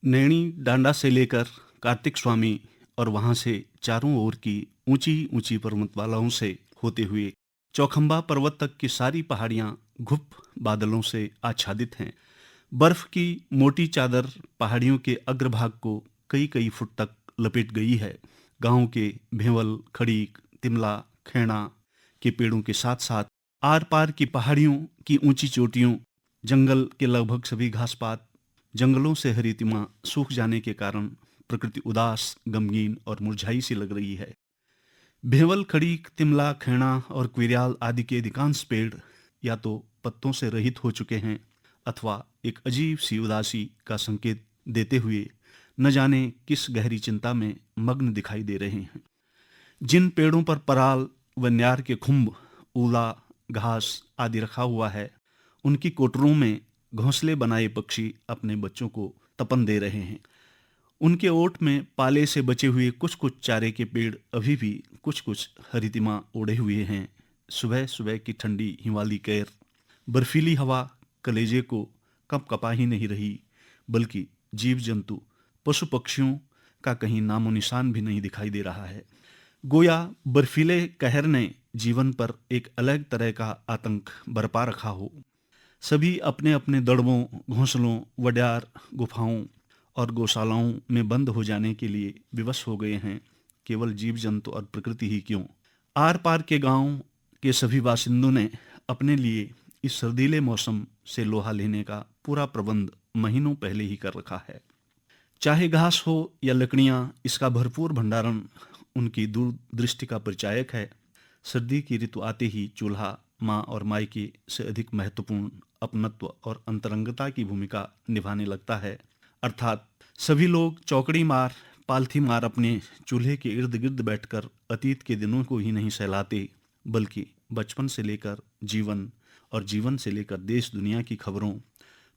नैनी डांडा से लेकर कार्तिक स्वामी और वहां से चारों ओर की ऊंची ऊंची पर्वतमालाओं से होते हुए चौखंबा पर्वत तक की सारी पहाड़ियां घुप बादलों से आच्छादित हैं। बर्फ की मोटी चादर पहाड़ियों के अग्रभाग को कई कई फुट तक लपेट गई है। गांव के भेवल, खड़ीक, तिमला, खैणा के पेड़ों के साथ साथ आर पार की पहाड़ियों की ऊंची चोटियों, जंगल के लगभग सभी घास पात, जंगलों से हरितिमा सूख जाने के कारण प्रकृति उदास, गमगीन और मुरझाई सी लग रही है। भेवल, खड़ीक, तिमला, खैणा और क्विरयाल आदि के अधिकांश पेड़ या तो पत्तों से रहित हो चुके हैं अथवा एक अजीब सी उदासी का संकेत देते हुए न जाने किस गहरी चिंता में मग्न दिखाई दे रहे हैं। जिन पेड़ों पर पराल व न्यार के खुम्ब, ऊला, घास आदि रखा हुआ है, उनकी कोटरों में घोंसले बनाए पक्षी अपने बच्चों को तपन दे रहे हैं। उनके ओट में पाले से बचे हुए कुछ कुछ चारे के पेड़ अभी भी कुछ कुछ हरितिमा ओढ़े हुए हैं। सुबह सुबह की ठंडी हिमालयी कैर, बर्फीली हवा कलेजे को कप कपा ही नहीं रही, बल्कि जीव जंतु, पशु पक्षियों का कहीं नामो निशान भी नहीं दिखाई दे रहा है। गोया बर्फीले कहर ने जीवन पर एक अलग तरह का आतंक बरपा रखा हो। सभी अपने अपने दड़बों, घोंसलों, वड्यार, गुफाओं और गौशालाओं में बंद हो जाने के लिए विवश हो गए हैं। केवल जीव जंतु और प्रकृति ही क्यों, आर पार के गांव के सभी बासिंदों ने अपने लिए इस सर्दीले मौसम से लोहा लेने का पूरा प्रबंध महीनों पहले ही कर रखा है। चाहे घास हो या लकड़ियां, इसका भरपूर भंडारण उनकी दूरदृष्टि का परिचायक है। सर्दी की ऋतु आते ही चूल्हा माँ और मायके से अधिक महत्वपूर्ण अपनत्व और अंतरंगता की भूमिका निभाने लगता है। अर्थात सभी लोग चौकड़ी मार, पालथी मार अपने चूल्हे के इर्द गिर्द बैठकर अतीत के दिनों को ही नहीं सहलाते, बल्कि बचपन से लेकर जीवन और जीवन से लेकर देश दुनिया की खबरों,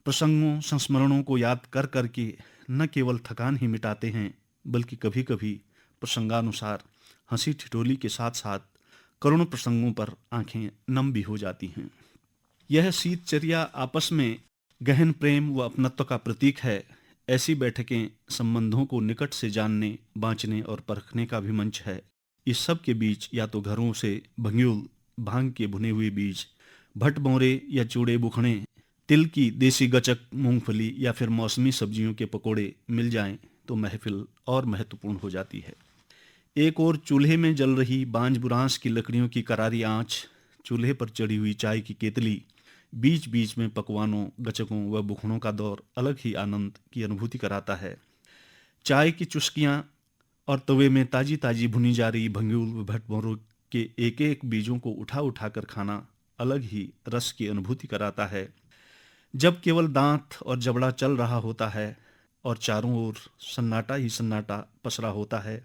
प्रसंगों, संस्मरणों को याद कर करके न केवल थकान ही मिटाते हैं, बल्कि कभी कभी प्रसंगानुसार हंसी ठिठोली के साथ साथ करुण प्रसंगों पर आंखें नम भी हो जाती हैं। यह शीतचर्या आपस में गहन प्रेम व अपनत्व का प्रतीक है। ऐसी बैठकें संबंधों को निकट से जानने, बांचने और परखने का भी मंच है। इस सब के बीच या तो घरों से भंग्यूल, भांग के भुने हुए बीज, भट बोरे या चूड़े बुखणे, तिल की देसी गचक, मूंगफली या फिर मौसमी सब्जियों के पकोड़े मिल जाएं तो महफिल और महत्वपूर्ण हो जाती है। एक और चूल्हे में जल रही बांज बुरांस की लकड़ियों की करारी आंच, चूल्हे पर चढ़ी हुई चाय की केतली, बीच बीच में पकवानों, गचकों व बुखड़ों का दौर अलग ही आनंद की अनुभूति कराता है। चाय की चुस्कियां और तवे में ताजी ताजी भुनी जा रही भंग्यूल व भटमोरों के एक एक बीजों को उठा उठा कर खाना अलग ही रस की अनुभूति कराता है। जब केवल दांत और जबड़ा चल रहा होता है और चारों ओर सन्नाटा ही सन्नाटा पसरा होता है,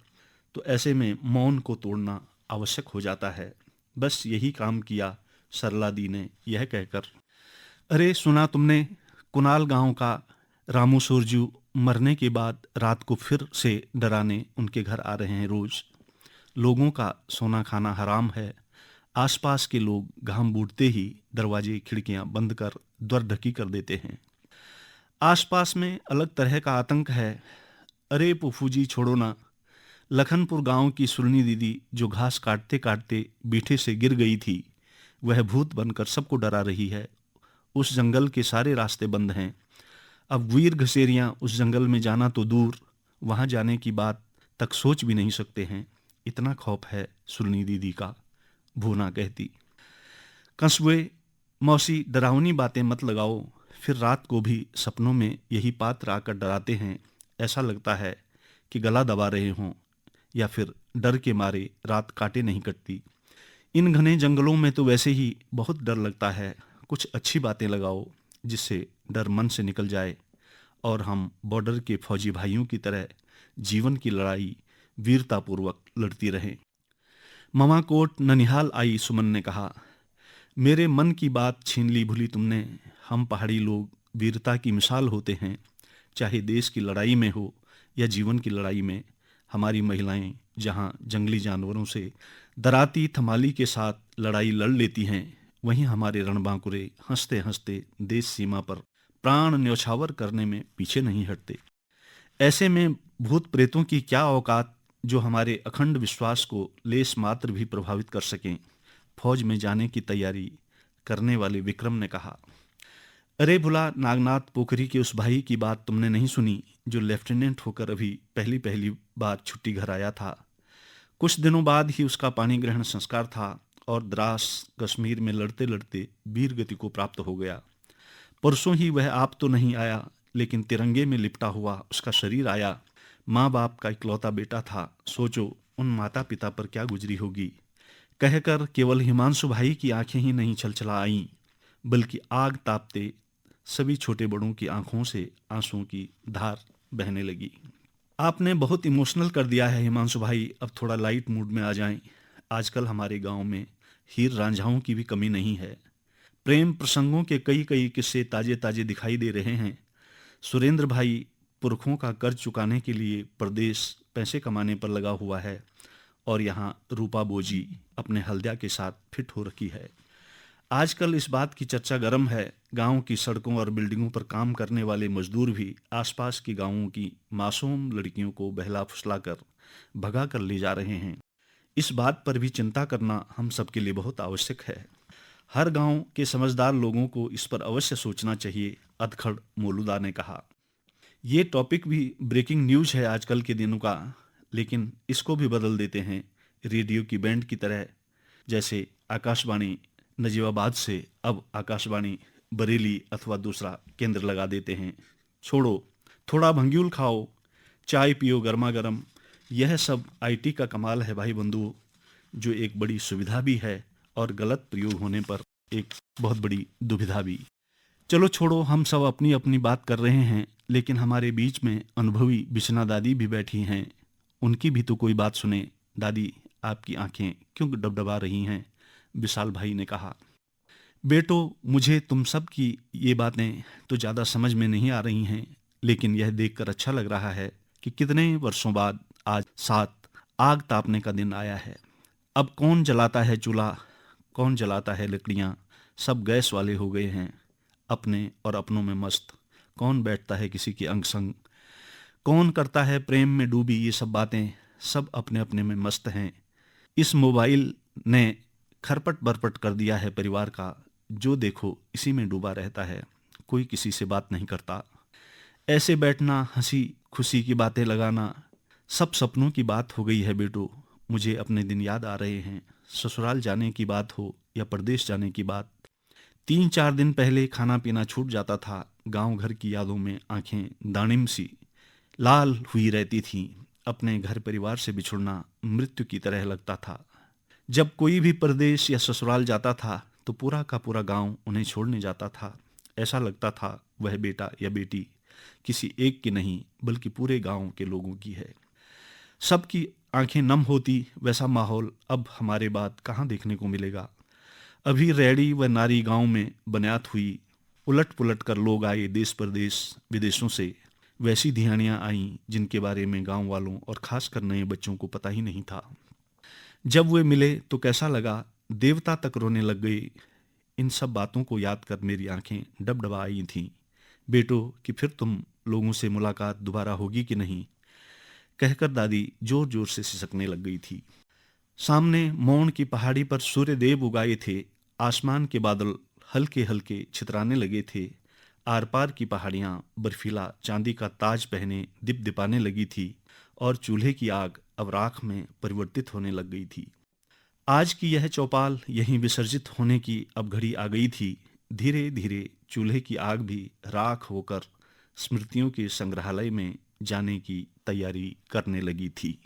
तो ऐसे में मौन को तोड़ना आवश्यक हो जाता है। बस यही काम किया सरला दी ने, यह कहकर, अरे सुना तुमने, कुनाल गांव का रामू सुरजू मरने के बाद रात को फिर से डराने उनके घर आ रहे हैं रोज। लोगों का सोना खाना हराम है। आसपास के लोग घाम बूटते ही दरवाजे खिड़कियां बंद कर द्वार ढकी कर देते हैं। आसपास में अलग तरह का आतंक है। अरे पुफू जी छोड़ो ना, लखनपुर गांव की सुरनी दीदी जो घास काटते काटते बीठे से गिर गई थी, वह भूत बनकर सबको डरा रही है। उस जंगल के सारे रास्ते बंद हैं। अब वीर घसेरियां उस जंगल में जाना तो दूर, वहां जाने की बात तक सोच भी नहीं सकते हैं। इतना खौफ है सुरनी दीदी का, भूना कहती। कंसुए, मौसी डरावनी बातें मत लगाओ, फिर रात को भी सपनों में यही पात्र आकर डराते हैं। ऐसा लगता है कि गला दबा रहे हों या फिर डर के मारे रात काटे नहीं कटती। इन घने जंगलों में तो वैसे ही बहुत डर लगता है। कुछ अच्छी बातें लगाओ जिससे डर मन से निकल जाए और हम बॉर्डर के फौजी भाइयों की तरह जीवन की लड़ाई वीरतापूर्वक लड़ती रहें। ममाकोट ननिहाल आई सुमन ने कहा, मेरे मन की बात छीन ली भूली तुमने। हम पहाड़ी लोग वीरता की मिसाल होते हैं। चाहे देश की लड़ाई में हो या जीवन की लड़ाई में, हमारी महिलाएं जहां जंगली जानवरों से दराती थमाली के साथ लड़ाई लड़ लेती हैं, वहीं हमारे रणबांकुरे हंसते हंसते देश सीमा पर प्राण न्यौछावर करने में पीछे नहीं हटते। ऐसे में भूत प्रेतों की क्या औकात जो हमारे अखंड विश्वास को लेस मात्र भी प्रभावित कर सकें। फौज में जाने की तैयारी करने वाले विक्रम ने कहा। अरे भुला, नागनाथ पोखरी के उस भाई की बात तुमने नहीं सुनी जो लेफ्टिनेंट होकर अभी पहली पहली बार छुट्टी घर आया था। कुछ दिनों बाद ही उसका पानी ग्रहण संस्कार था और द्रास कश्मीर में लड़ते लड़ते वीर गति को प्राप्त हो गया। परसों ही वह आप तो नहीं आया, लेकिन तिरंगे में लिपटा हुआ उसका शरीर आया। माँ बाप का इकलौता बेटा था, सोचो उन माता पिता पर क्या गुजरी होगी। कहकर केवल हिमांशु भाई की आंखें ही नहीं छलछला आईं, बल्कि आग तापते सभी छोटे बड़ों की आंखों से आंसुओं की धार बहने लगी। आपने बहुत इमोशनल कर दिया है हिमांशु भाई, अब थोड़ा लाइट मूड में आ जाएं। आजकल हमारे गांव में हीर रांझाओं की भी कमी नहीं है। प्रेम प्रसंगों के कई कई किस्से ताजे ताजे दिखाई दे रहे हैं। सुरेंद्र भाई पुरखों का कर्ज चुकाने के लिए प्रदेश पैसे कमाने पर लगा हुआ है और यहाँ रूपा बोजी अपने हल्दिया के साथ फिट हो रखी है। आजकल इस बात की चर्चा गर्म है, गांव की सड़कों और बिल्डिंगों पर काम करने वाले मजदूर भी आसपास की गांवों की मासूम लड़कियों को बहला फुसला कर भगा कर ले जा रहे हैं। इस बात पर भी चिंता करना हम सबके लिए बहुत आवश्यक है। हर गांव के समझदार लोगों को इस पर अवश्य सोचना चाहिए, अधखड़ मोलूदा ने कहा। ये टॉपिक भी ब्रेकिंग न्यूज है आजकल के दिनों का, लेकिन इसको भी बदल देते हैं रेडियो की बैंड की तरह। जैसे आकाशवाणी नजीबाबाद से अब आकाशवाणी बरेली अथवा दूसरा केंद्र लगा देते हैं। छोड़ो, थोड़ा भंग्यूल खाओ, चाय पियो गर्मा गर्म, यह सब आईटी का कमाल है भाई बंधुओं, जो एक बड़ी सुविधा भी है और गलत प्रयोग होने पर एक बहुत बड़ी दुविधा भी। चलो छोड़ो, हम सब अपनी अपनी बात कर रहे हैं, लेकिन हमारे बीच में अनुभवी बिशना दादी भी बैठी हैं। उनकी भी तो कोई बात सुने। दादी, आपकी आंखें क्यों डबडबा रही हैं? विशाल भाई ने कहा। बेटो, मुझे तुम सब की ये बातें तो ज़्यादा समझ में नहीं आ रही हैं, लेकिन यह देखकर अच्छा लग रहा है कि कितने वर्षों बाद आज साथ आग तापने का दिन आया है। अब कौन जलाता है चूल्हा, कौन जलाता है लकड़ियाँ, सब गैस वाले हो गए हैं, अपने और अपनों में मस्त। कौन बैठता है किसी के अंग संग, कौन करता है प्रेम में डूबी, ये सब बातें सब अपने अपने में मस्त हैं। इस मोबाइल ने खरपट बरपट कर दिया है परिवार का, जो देखो इसी में डूबा रहता है, कोई किसी से बात नहीं करता। ऐसे बैठना, हंसी खुशी की बातें लगाना, सब सपनों की बात हो गई है बेटो। मुझे अपने दिन याद आ रहे हैं, ससुराल जाने की बात हो या परदेश जाने की बात। 3-4 दिन पहले खाना पीना छूट जाता था, गांव घर की यादों में आंखें दानिम सी लाल हुई रहती थीं। अपने घर परिवार से बिछुड़ना मृत्यु की तरह लगता था। जब कोई भी परदेश या ससुराल जाता था तो पूरा का पूरा गांव उन्हें छोड़ने जाता था। ऐसा लगता था वह बेटा या बेटी किसी एक की नहीं, बल्कि पूरे गांव के लोगों की है। सबकी आंखें नम होती, वैसा माहौल अब हमारे बाद कहाँ देखने को मिलेगा। अभी रैड़ी व नारी गांव में बुनियाद हुई, उलट पुलट कर लोग आए देश प्रदेश विदेशों से। वैसी धियानियाँ आईं जिनके बारे में गांव वालों और खासकर नए बच्चों को पता ही नहीं था। जब वे मिले तो कैसा लगा, देवता तक रोने लग गए। इन सब बातों को याद कर मेरी आंखें डबडबा आई थीं। बेटो, कि फिर तुम लोगों से मुलाकात दोबारा होगी कि नहीं, कहकर दादी जोर जोर से सिसकने लग गई थी। सामने मौन की पहाड़ी पर सूर्य देव उगाए थे। आसमान के बादल हल्के हल्के छितराने लगे थे। आर पार की पहाड़ियां बर्फीला चांदी का ताज पहने दिपदिपाने लगी थी और चूल्हे की आग अब राख में परिवर्तित होने लग गई थी। आज की यह चौपाल यहीं विसर्जित होने की अब घड़ी आ गई थी। धीरे धीरे चूल्हे की आग भी राख होकर स्मृतियों के संग्रहालय में जाने की तैयारी करने लगी थी।